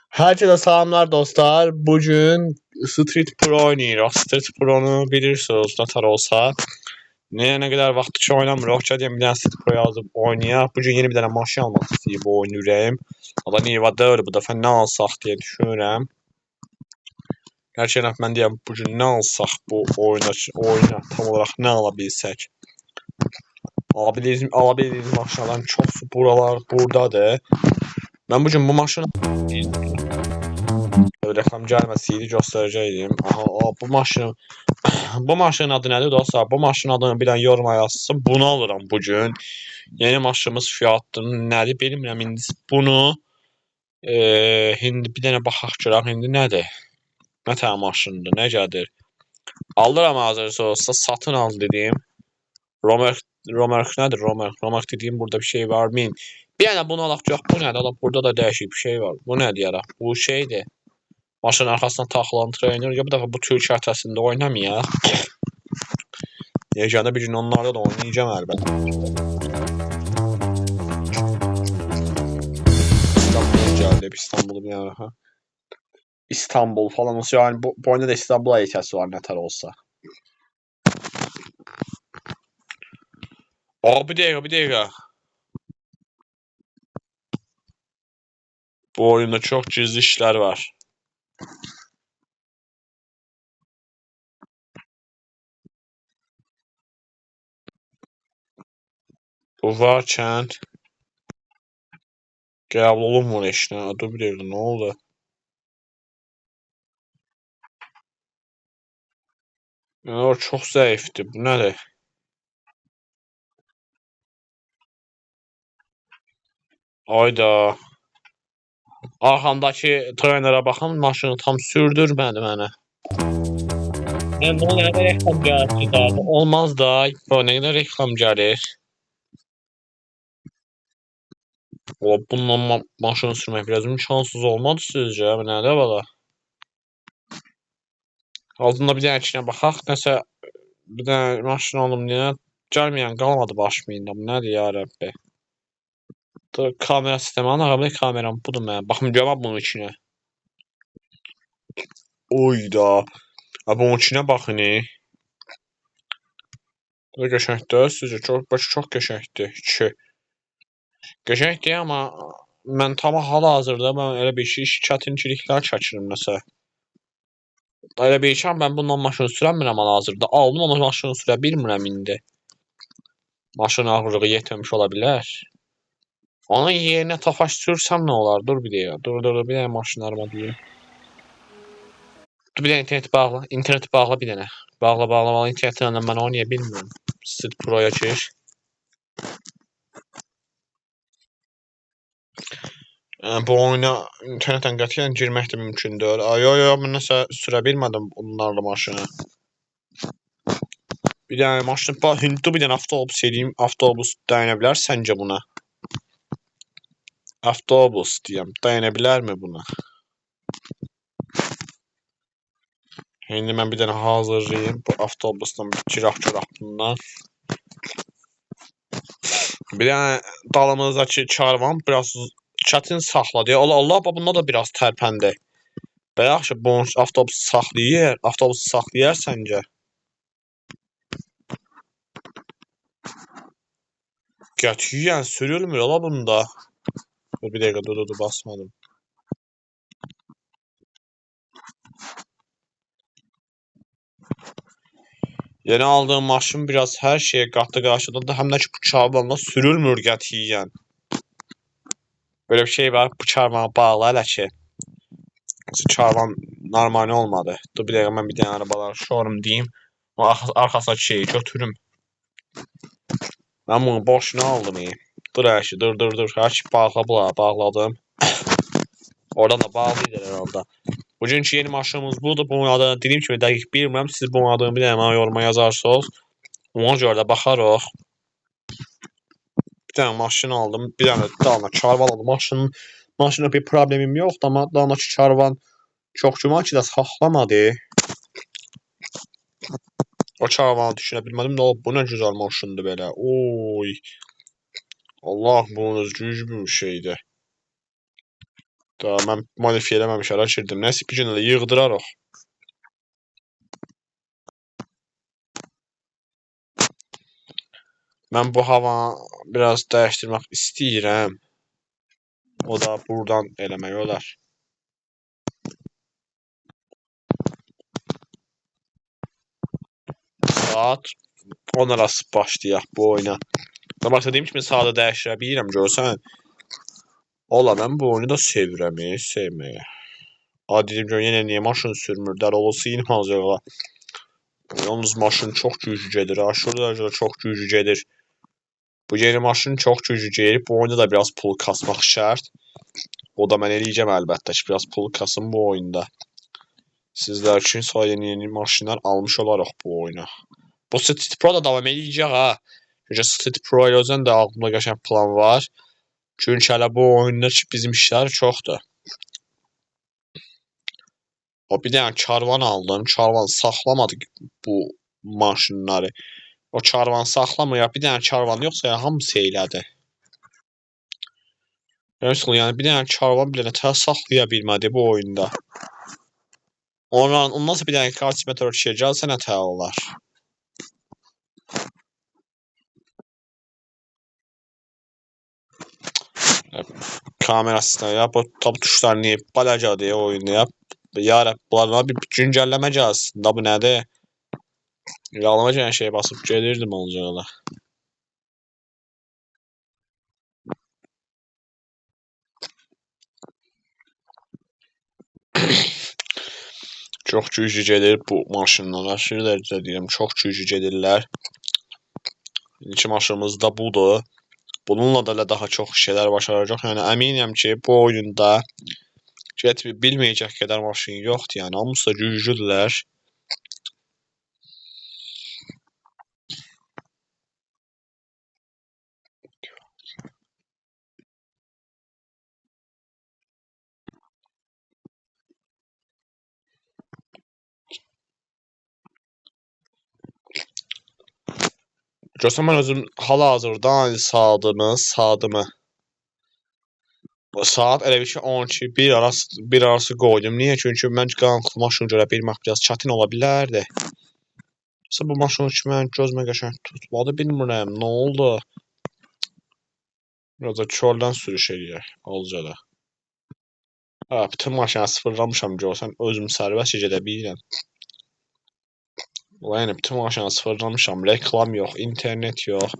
Herkese selamlar dostlar. Bugün Street Pro oynuyoruz. Street Pro'nu bilirsiniz ne olsa. Ne kadar vaxtı oynamırıq. Gəlin bir dənə Street Pro yazıb oynayaq. Bugün yeni bir dənə maşın almaq istəyib oynayıram. O da Niva 4 bu dəfə nə alsaq deyə düşünürəm. Gerçekten mən deyəm bugün nə alsaq bu oyuna tam olaraq nə ala bilsək. Alabildiğimiz maşınlardan çoxsu buradadır. Mən bugün bu maşını reklam gəlməsiydi göstərəcəydim. Aha, bu maşın bu maşının adı nədir dostlar? Bu maşının adını bilən yoruma yazsın. Bunu alıram bugün. Yeni maşınımız fiyatı nədir bilmirəm. İndi bunu indi bir dənə baxaq görək indi nədir? Nə tər maşındır, necədir? Alıram hazırsa olsa satın al dedim. Romerk nədir? Romerk dediyim burada bir şey var mı? Bir dənə bunu alaq görək. Bu nədir? Burada da dəyişik bir şey var. Bu nədir yaraq? Bu şeydir. Maşının arxasına taxılan trener. Ya bu dəfə bu Türk hərtəsində oynamayaq. Yeganə bir gün onlarda da oynayacağım əlbəttə. İstanbul'a gəlib, İstanbul'u bir ara. İstanbul falan olsa yani bu oyunda da İstanbul heyəkəsi var nətər olsa. Bir dəqiqə. Bu oyunda çox gizli işlər var. Bu varkən qəbul olunmur işinə. Dur bir dəqiqə, nə oldu? O çox zəifdir. Bu nədir? Ayda. Arxamdakı trenerə baxın, maşını tam sürdürmədi mənə. Yəni bu nə qədər reklam gəlir? Olmaz da. Bu nə qədər reklam gəlir? Bununla maşını sürmək biraz imkansız olmadı sizcə? Nədir bala? Altında bir dənə içinə baxaq. Nəsə bir dənə maşın alım deyə gəlməyən qalmadı başımda. Bu nədir ya Rəbbi? Kamera sistemi ana kameram budur mənim. Baxım görəm bunun içinə. Oyda. Bunun içinə baxın. Bu da qəşəngdir. Sizcə çox qəşəngdir. 2. Qəşəngdir amma mən hal-hazırda mən elə bir çətinliklər çəkirim nəsə. Elə bir şey mən bununla maşın sürəmirəm hal-hazırda. Aldım amma maşını sürə bilmirəm indi. Maşın ağırlığı yetməmiş ola bilər. Onun yerinə Tofaş sürsəm nə olar? Dur bir dəqiqə. Dur bir dənə maşınlarıma deyim. Dur bir dənə interneti bağla bir dənə. Bağla internetlə mən oynaya bilmirəm. Street Pro'ya gir. Bu oyuna internetdən qətiyyən girmək də mümkün deyil. Yo, mən nəsə sürə bilmədim bunlarla maşını. Bir dənə maşın, dur bir dənə avtobus edeyim. Avtobus dayanə bilər səncə buna? Avtobus deyəm, dayanə bilərmi buna? İndi mən bir dənə hazırlayayım. Bu avtobusdan girək bundan. Bir dənə dalımızdakı karvan biraz çətin saxladı. Allah, bunda da biraz tərpəndi. Yaxşı, bu avtobusu saxlayır səncə? Qətiyyən sürülmür ola bunda. Bir dəqiqə, dur, basmadım. Yeni aldığım maşın biraz hər şeyə qatı qarşıdadır. Həm də ki, bu karvanla sürülmür qətiyyən. Böyle bir şey var, bu karvana bağlı hələ ki. Karvan normal olmadı. Dur bir dəqiqə, mən bir dənə arabalar showroom deyim. O arxasındakı şeyi götürüm. Mən bunu boşuna aldım. Dur. Hər şey bağladım. Oradan da bağlıydı herhalde. Bugünkü yeni maşınımız budur. Bunun adını dediyim kimi dəqiq bilmirəm. Siz bunun adını bir dənə mənə yoruma yazarsınız. Ona görə də baxarıq. Bir dənə maşın aldım. Bir dənə dalına karvan aldım. Maşında bir problemim yoxdur, amma dalındakı karvan çox güman ki də saxlamadı. O karvanı düşünə bilmədim. Bu nə gözəl maşındır belə. Oy. Allah, bunun güclü bir şeydir. Daha mən modifiyə eləməmiş ara girdim. Nəsə bir gün elə yığdırarıq. Mən bu havanı biraz dəyişdirmək istəyirəm. O da buradan eləmək olar. Saat 10 arası başlayaq bu oyuna. Başta deyim kimi saatı dəyişdirə bilirəm görsən. Ola mən bu oyunu da sevirəm, sevməyə. Dedim ki, yenə niyə maşın sürmürlər, olası yine alacaqlar. Yalnız maşın çox güclü gedir, aşırı dərəcədə çox güclü gedir. Bu yeni maşın çox güclü gedir, bu oyunda da biraz pul kasmaq şərt. O da mən eləyəcəm əlbəttə ki, biraz pul kasım bu oyunda. Sizlər üçün yeni maşınlar almış olaraq bu oyuna. Bu Street Pro da davam eləyəcək ha. Çünki Street Pro ilə özən də aklımda qəşəng plan var. Çünki hələ bu oyunda bizim işlər çoxdur. O bir dənə karvan aldım. Karvan saxlamadı bu maşınları. O karvan saxlamıyor. Bir dənə karvan yoxsa hamısı elədi. Yəni bir dənə karvan bir dənə tər saxlaya bilmədi bu oyunda. Ondan sonra bir dənə kalsimetre gəlsə nə tər olar? Kamera sistemi ya. Bu tuşlar niye balacadır ya oyunda ya. Ya bunlarına bir güncəlleme gəlsin. Da bu nədir? Yalıma gələn şeye basıb gelirdim olacaqla. Çox güclü gedir bu maşınlar. Aşırı dərəcədə deyirəm, çox güclü gedirlər. İlk maşınımız da budur. Bununla da daha çox şeylər başaracaq. Yəni əminəm ki, bu oyunda bilməyəcək qədər maşın yoxdur. Yəni hamısı da güclüdürlər. Görsən mən özüm hal-hazırda saatımı saat elə bir ki 12 bir arası qoydum. Niyə? Çünki mən qaranlıq maşını görə bilmək biraz çətin ola bilərdi. Bu maşın ki mən gözümə qəşəng tutmadı, bilmirəm nə oldu. Biraz da kördən sürüş eləyək azca da. Bütün maşını sıfırlamışam görsən özüm sərbəst gedə bilirəm. Yəni bütün maşını sıfırlamışam, reklam yox, internet yox.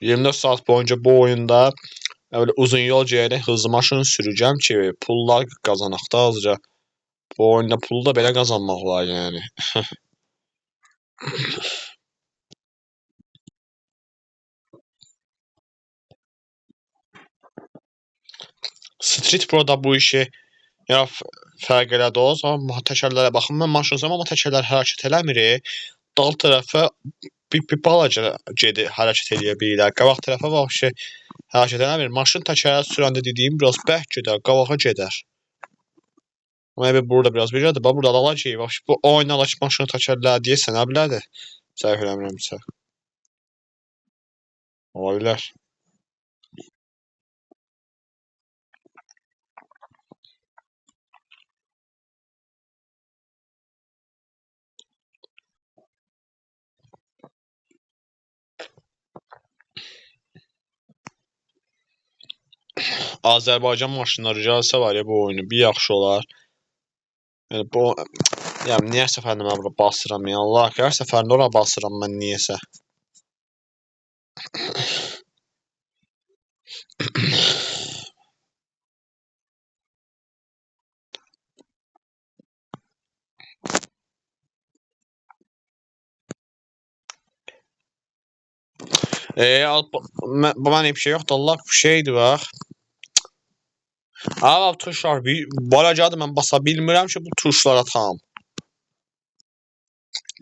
...24 saat boyunca bu oyunda böyle uzun yol gedərək hızlı maşın sürəcəm ki, pullar qazanaq da azca. Bu oyunda pulu da belə qazanmaq var yəni. Street Pro da bu işi ya fərq elədi o zaman təkərlərə baxın. Mən maşın amma təkərlər hərəkət eləmir. Dal tərəfə bir balaca hərəkət eləyə bilirlər. Qabaq tərəfə vəhşi hərəkət eləmir. Maşın təkərə sürəndə dediyim biraz bərk gedər, qabağa gedər. Ama burada biraz bir yerdə. Burada da var ki, bu oynadakı maşını təkərlər deyəsən, nə bilərdi? Səhv eləmirəmsə. Ola bilər. Azərbaycan maşınları gəlsə var ya bu oyunu bir yaxşı olar. Yəni bu yəni niyə səfərində mən bura basıram ya Allah, hər səfərində ora basıram mən niyəsə. Bu mənim bir şey yoxdur. Allah bir şeydir bax. Abi tuşlar bir balacadır mən basa bilmirəm ki bu tuşlara tam.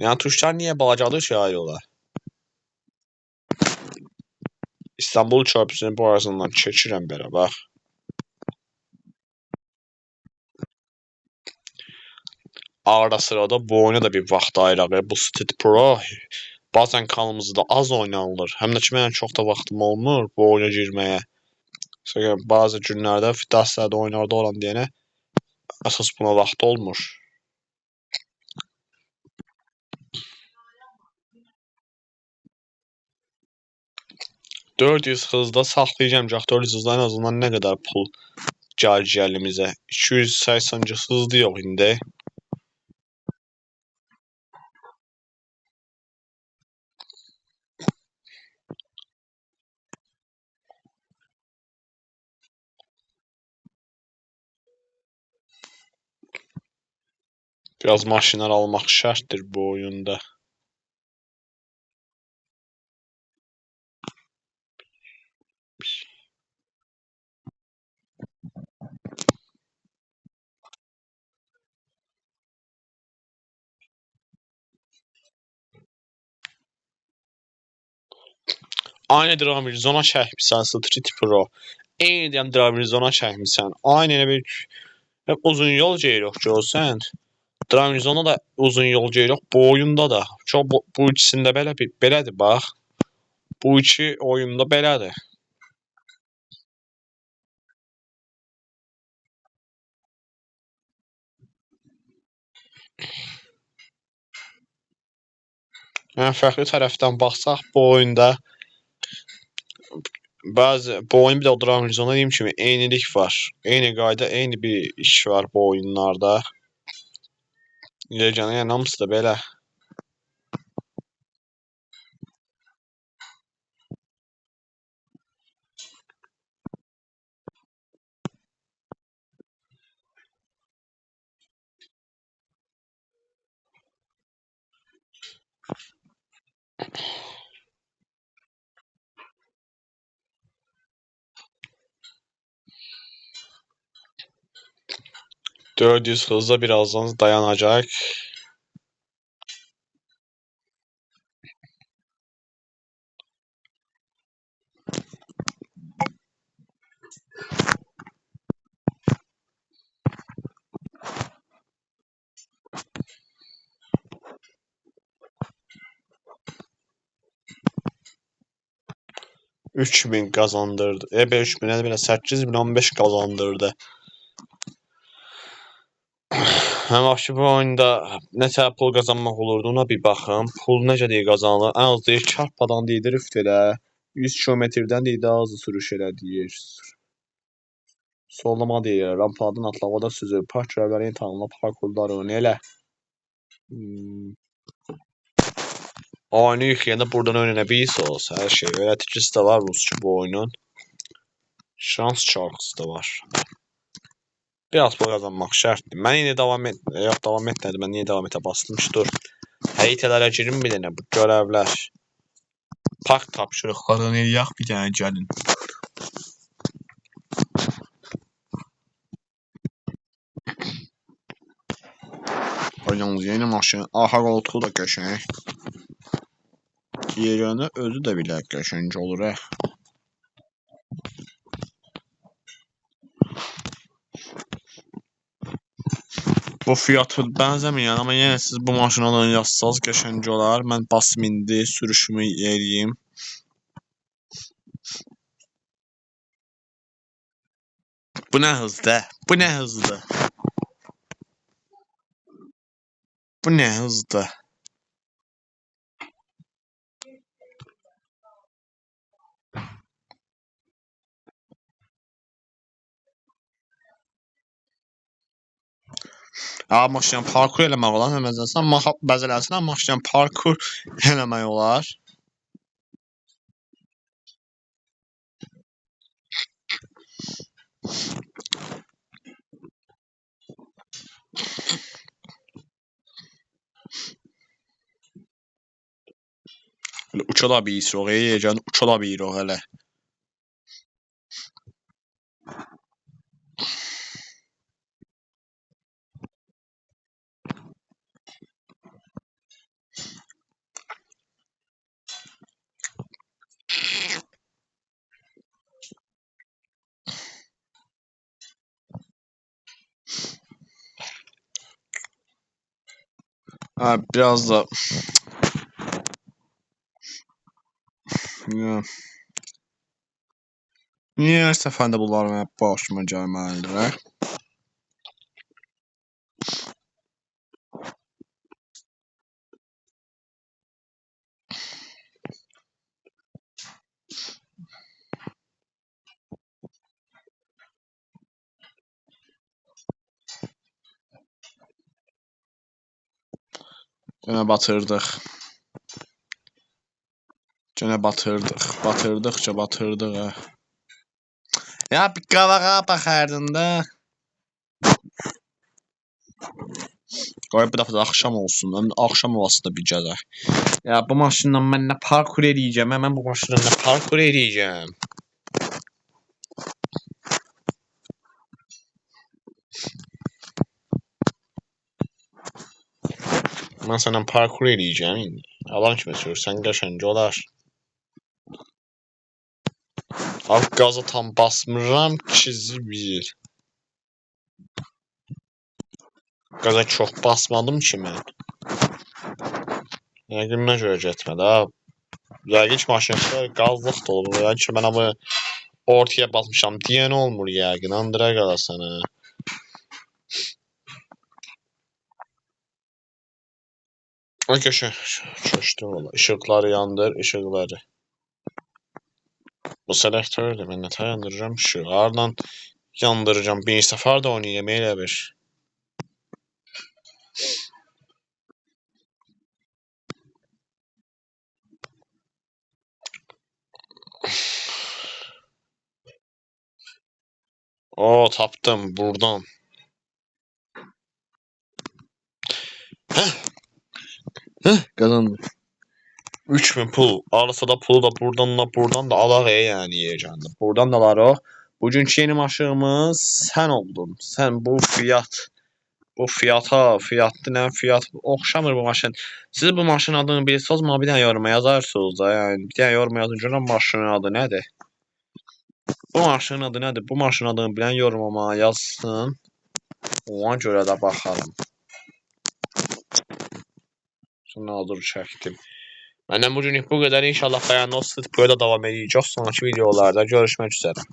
Yəni tuşlar niyə balacadır ki ayrılar? İstanbul Köprüsünün bu arasından keçirəm belə bax. Arada sırada bu oyuna da bir vaxt ayıraq. Bu Street Pro bazen kanalımızda az oynanılır. Həm də ki, mənim çox da vaxtım olmur bu oyuna girməyə. Bazı günlərdə Fitasiyada oynarda olan deyənə əsas buna vaxt olmur. 400 hızda saxlayacağım ki, 400 hızda en azından nə qədər pul gəlir əlimizə. 280 hızlı yox indi. Biraz maşınlar almaq şərtdir bu oyunda. Aynı Dramir-Zona çəkmisən Street Pro. Eyni deyəm Dramir-Zona çəkmisən. Aynı elə bir uzun yol gedirik görsən. Dramir-Zona da uzun yol gedirik. Bu oyunda da. Çox bu ikisində belədir bax. Bu iki oyunda belədir. Yəni fərqli tərəfdən baxsaq bu oyunda bu oyun bir də o Dramir-Zona dediyim kimi eynilik var. Eyni qayda, eyni bir iş var bu oyunlarda. Legion yəni hamısı da belə. %400 hızla birazdan dayanacak. $3000 kazandırdı. 5000'e bile 8015 kazandırdı. Həm ki bu oyunda neçə pul qazanmaq olurdu ona bir baxım. Pul necə deyə qazanılır? Ən az deyir çarpmadan deyir drift elə. 100 kilometrdən deyir daha hızlı sürüş elə deyir. Sollama deyir. Rampadan atlamada süzür. Park rəhbəri imtahanla parkurlar elə. Oyunu yükləyəndə buradan öyrənəbilirsiniz hər şey. Öyrəticisi də var rusca bu oyunun. Şans çarxısı da var. Biraz pul qazanmaq şərtdir. Mən yine davam etmədim. Mən niyə davam etə bastım? Dur. Xəritələrə girim bir dənə bu görevlər. Park tapşırıqlarını eləyək bir dənə gəlin. Yalnız yeni maşın. Aha koltuğu da qəşəng. Yeganə özü də belə qəşəng olur. Bu fiyatı bənzəməyən, amma yenə siz bu maşından yazsanız qəşəng olar. Mən basım indi sürüşümü eləyim. Bu nə hızdır? Bu nə hızdır? Bu nə hızdır? Maşından parkur eləmək olar, bəzələsinə maşından parkur eləmək olar. Uça da bilirsiniz, yeganə uça da bilirik hələ. Biraz da ya, niye her səfərdə bunlar mənə başıma gəlməlidir? Yenə batırdıq. Yenə batırdıq. Batırdıqca batırdıq. Ya bir qavağa baxardın da. Qoy bir dəfə də axşam olsun. Axşam olası da bir gəzək. Ya bu maşınla mən nə parkur eləyəcəm? Mən bu maşınla nə parkur eləyəcəm? Mən səndən parkur eləyəcəm indi. Alan kimi sürsən qəşəng olar. Abi qazı tam basmıram ki zibil. Qaza çox basmadım ki mən. Yəqinə görə getmədi ha. Yəqin ki maşın qazlıq da olur. Yəqin ki mən ama ortaya basmışam deyən olmur yəqin. Andıra qalasan ha. Ay qəşəng. Köşdü valla. İşıqları yandır, işıqları. Bu selektördə mən nətər yandıracağım ki? Hardan yandıracağım? Bir səfər də oynayayım elə bir. O tapdım buradan. Qazandım. 3000 pul. Arası da pulu da buradan da alaq yani yiyəcəndə. Buradan da alarıq. Bugünkü yeni maşınımız sən oldun. Sən bu fiyatı nə fiyat oxşamır bu maşın. Siz bu maşının adını bilirsiniz mi? Bir dənə yoruma yazarsınız da. Yəni bir dənə yoruma yazın görün maşının adı nədir? Bu maşının adı nədir? Bu maşının adını bilən yorumama yazsın. Ona görə də baxalım. Sonra hazır çəkdim. Məndən bugünlük bu qədər. İnşallah bəyəndiniz. Böyle devam edəcək. Sonraki videolarda görüşmək üzere.